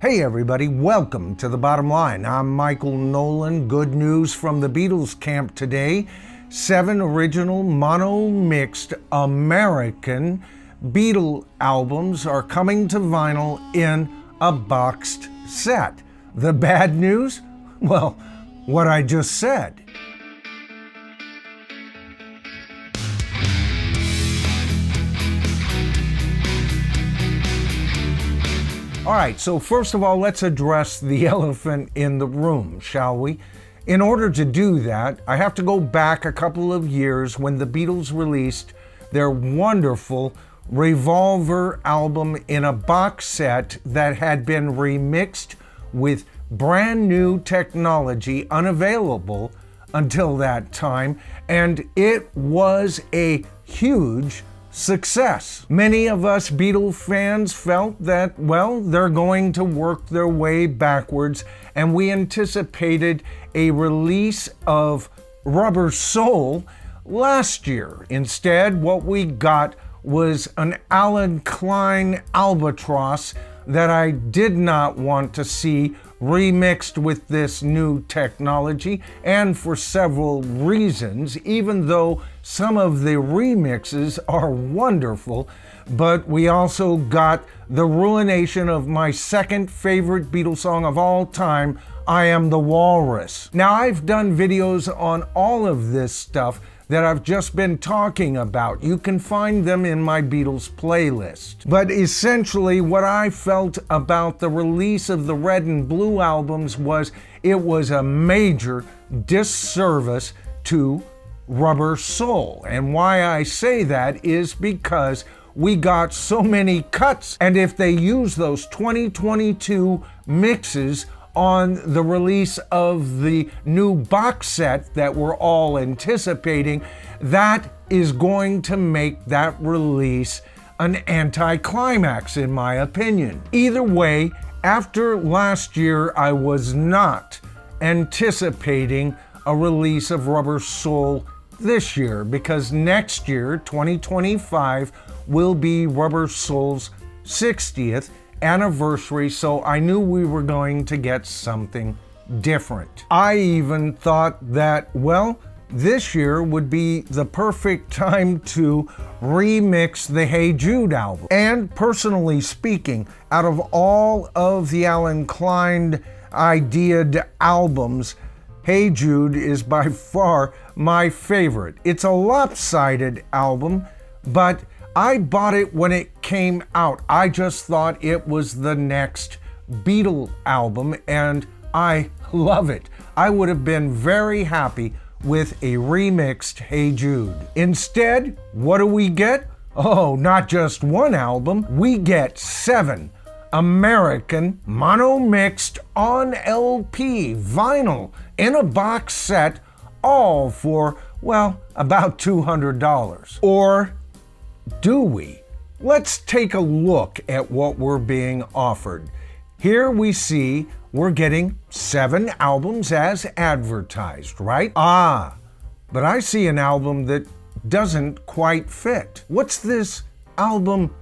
Hey everybody, welcome to The Bottom Line. I'm Michael Noland. Good news from the Beatles camp today. 7 original mono-mixed American Beatle albums are coming to vinyl in a boxed set. The bad news? Well, what I just said. All right, so first of all, let's address the elephant in the room, shall we? In order to do that, I have to go back a couple of years when the Beatles released their wonderful Revolver album in a box set that had been remixed with brand new technology unavailable until that time, and it was a huge success. Many of us Beatle fans felt that, well, they're going to work their way backwards, and we anticipated a release of Rubber Soul last year. Instead, what we got was an Alan Klein albatross that I did not want to see remixed with this new technology, and for several reasons, even though some of the remixes are wonderful. But we also got the ruination of my second favorite Beatles song of all time, I Am the Walrus. Now, I've done videos on all of this stuff that I've just been talking about. You can find them in my Beatles playlist. But essentially, what I felt about the release of the Red and Blue albums was it was a major disservice to Rubber Soul. And why I say that is because we got so many cuts, and if they use those 2022 mixes on the release of the new box set that we're all anticipating, that is going to make that release an anticlimax, in my opinion. Either way, after last year, I was not anticipating a release of Rubber Soul this year, because next year, 2025, will be Rubber Soul's 60th anniversary, so I knew we were going to get something different. I even thought that, well, this year would be the perfect time to remix the Hey Jude album. And personally speaking, out of all of the Alan Klein ideated albums, Hey Jude is by far my favorite. It's a lopsided album, but I bought it when it came out. I just thought it was the next Beatle album, and I love it. I would have been very happy with a remixed Hey Jude. Instead, what do we get? Oh, not just one album. We get 7 American mono-mixed on LP vinyl in a box set, all for, well, about $200. Or do we? Let's take a look at what we're being offered. Here we see we're getting 7 albums as advertised, right? But I see an album that doesn't quite fit. What's this album,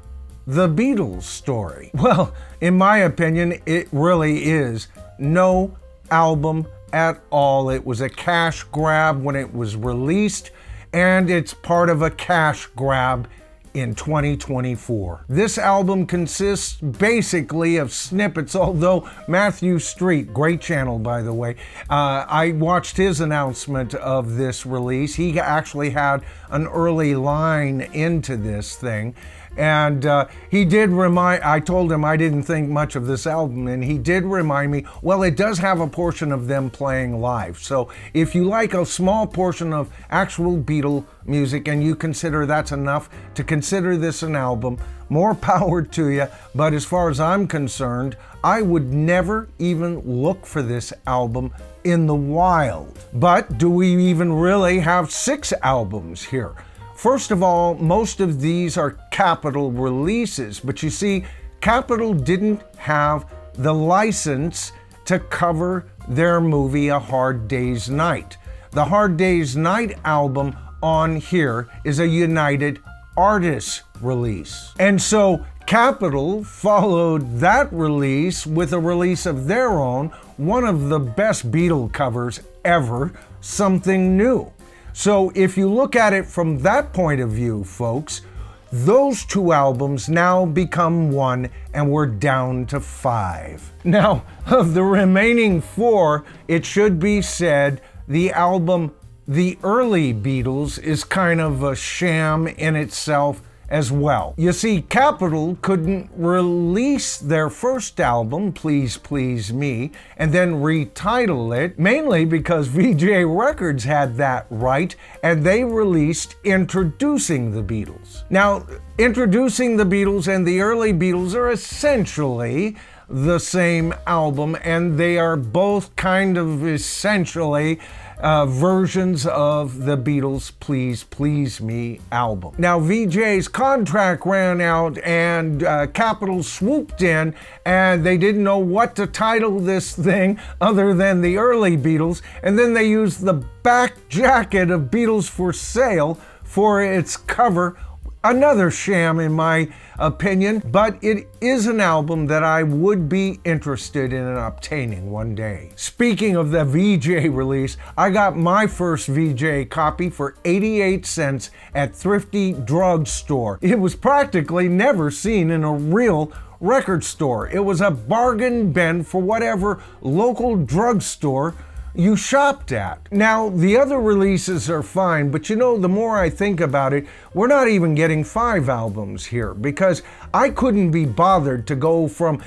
The Beatles Story? Well, in my opinion, it really is no album at all. It was a cash grab when it was released, and it's part of a cash grab in 2024. This album consists basically of snippets, although Mathew Street, great channel by the way, I watched his announcement of this release. He actually had an early line into this thing, and he did remind, I told him I didn't think much of this album, and he did remind me, well, it does have a portion of them playing live. So if you like a small portion of actual Beatle music and you consider that's enough to consider this an album, more power to you. But as far as I'm concerned, I would never even look for this album in the wild. But do we even really have 6 albums here? First of all, most of these are Capitol releases, but you see, Capitol didn't have the license to cover their movie A Hard Day's Night. The Hard Day's Night album on here is a United Artists release. And so Capitol followed that release with a release of their own, one of the best Beatle covers ever, Something New. So if you look at it from that point of view, folks, those two albums now become one, and we're down to 5. Now, of the remaining 4, it should be said the album The Early Beatles is kind of a sham in itself as well. You see, Capitol couldn't release their first album, Please Please Me, and then retitle it, mainly because VJ Records had that right, and they released Introducing the Beatles. Now, Introducing the Beatles and the Early Beatles are essentially the same album, and they are both kind of essentially versions of the Beatles' Please Please Me album. Now, VJ's contract ran out, and Capitol swooped in, and they didn't know what to title this thing other than the Early Beatles, and then they used the back jacket of Beatles for Sale for its cover. Another sham in my opinion, but it is an album that I would be interested in obtaining one day. Speaking of the VJ release, I got my first VJ copy for 88 cents at Thrifty Drug Store. It was practically never seen in a real record store. It was a bargain bin for whatever local drugstore you shopped at. Now, the other releases are fine, but you know, the more I think about it, we're not even getting 5 albums here, because I couldn't be bothered to go from,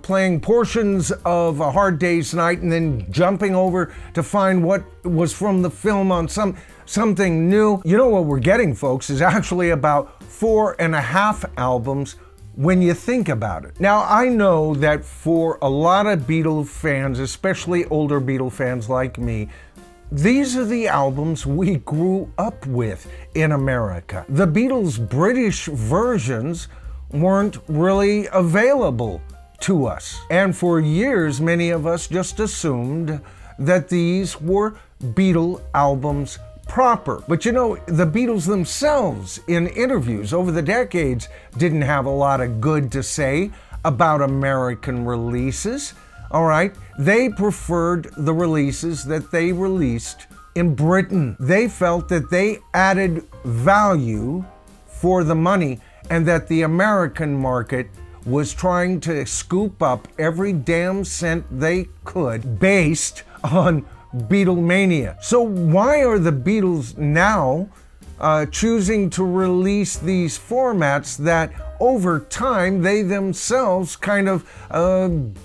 playing portions of A Hard Day's Night and then jumping over to find what was from the film on something new. You know what we're getting, folks, is actually about 4.5 albums when you think about it. Now, I know that for a lot of Beatle fans, especially older Beatle fans like me, these are the albums we grew up with in America. The Beatles' British versions weren't really available to us. And for years, many of us just assumed that these were Beatle albums proper. But you know, the Beatles themselves in interviews over the decades didn't have a lot of good to say about American releases. All right, they preferred the releases that they released in Britain. They felt that they added value for the money, and that the American market was trying to scoop up every damn cent they could based on Beatlemania. So why are the Beatles now choosing to release these formats that over time they themselves kind of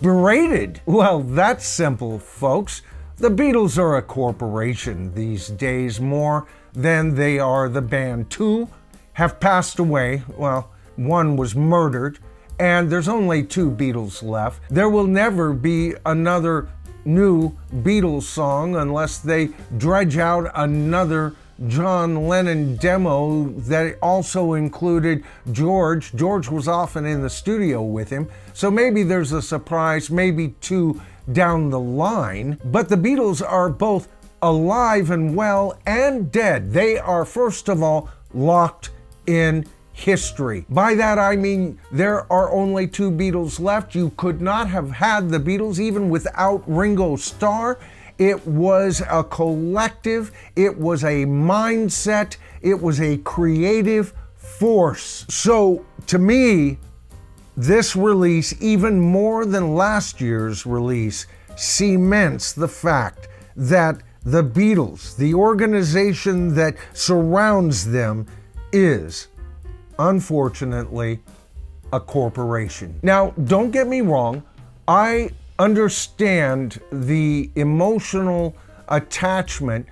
berated? Well, that's simple, folks. The Beatles are a corporation these days more than they are the band. 2 have passed away. Well, 1 was murdered, and there's only 2 Beatles left. There will never be another new Beatles song unless they dredge out another John Lennon demo that also included George. George was often in the studio with him, so maybe there's a surprise, maybe 2 down the line. But the Beatles are both alive and well and dead. They are, first of all, locked in history. By that I mean there are only 2 Beatles left. You could not have had the Beatles even without Ringo Starr. It was a collective, it was a mindset, it was a creative force. So to me, this release, even more than last year's release, cements the fact that the Beatles, the organization that surrounds them, is unfortunately a corporation. Now, don't get me wrong, I understand the emotional attachment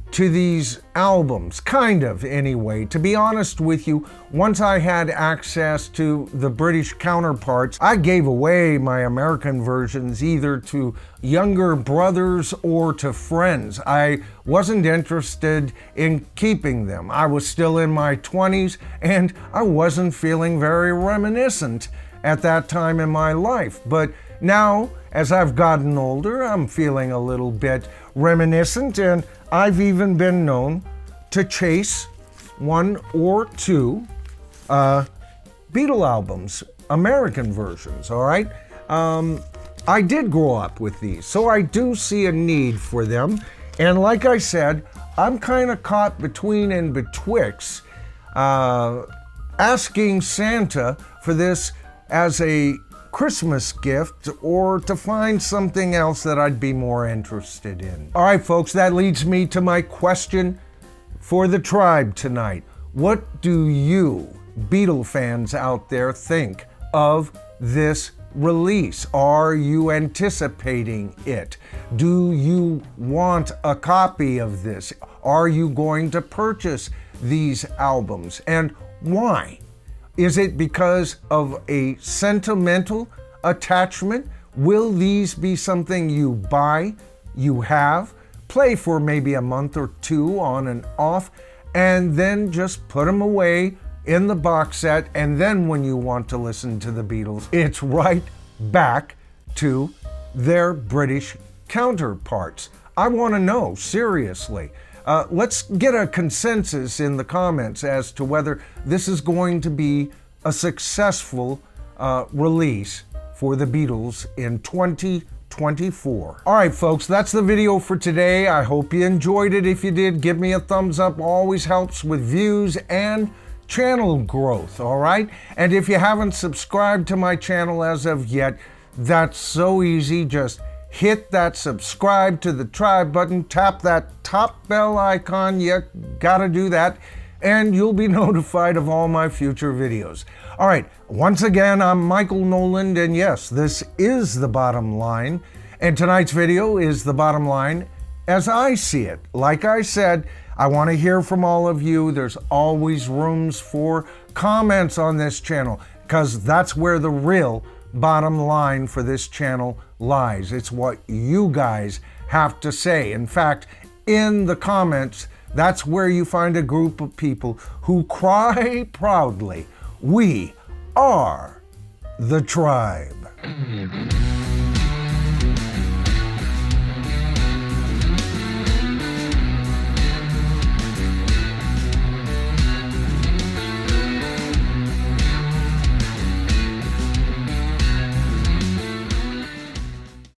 to these albums, kind of anyway. To be honest with you, once I had access to the British counterparts, I gave away my American versions either to younger brothers or to friends. I wasn't interested in keeping them. I was still in my 20s and I wasn't feeling very reminiscent at that time in my life. But now, as I've gotten older, I'm feeling a little bit reminiscent, and I've even been known to chase 1 or 2 Beatle albums, American versions, all right? I did grow up with these, so I do see a need for them. And like I said, I'm kind of caught between and betwixt asking Santa for this as a Christmas gift or to find something else that I'd be more interested in. All right, folks, that leads me to my question for the tribe tonight. What do you, Beatle fans out there, think of this release? Are you anticipating it? Do you want a copy of this? Are you going to purchase these albums? And why? Is it because of a sentimental attachment? Will these be something you buy, you have, play for maybe a month or two on and off, and then just put them away in the box set, and then when you want to listen to the Beatles, it's right back to their British counterparts? I want to know, seriously. Let's get a consensus in the comments as to whether this is going to be a successful release for the Beatles in 2024. All right, folks, that's the video for today. I hope you enjoyed it. If you did, give me a thumbs up. Always helps with views and channel growth, all right? And if you haven't subscribed to my channel as of yet, that's so easy. Just hit that subscribe to the tribe button, tap that top bell icon, you gotta do that, and you'll be notified of all my future videos. All right, once again, I'm Michael Noland, and yes, this is The Bottom Line, and tonight's video is The Bottom Line as I see it. Like I said, I want to hear from all of you. There's always rooms for comments on this channel, because that's where the real bottom line for this channel lies. It's what you guys have to say. In fact, in the comments, that's where you find a group of people who cry proudly, "We are the tribe."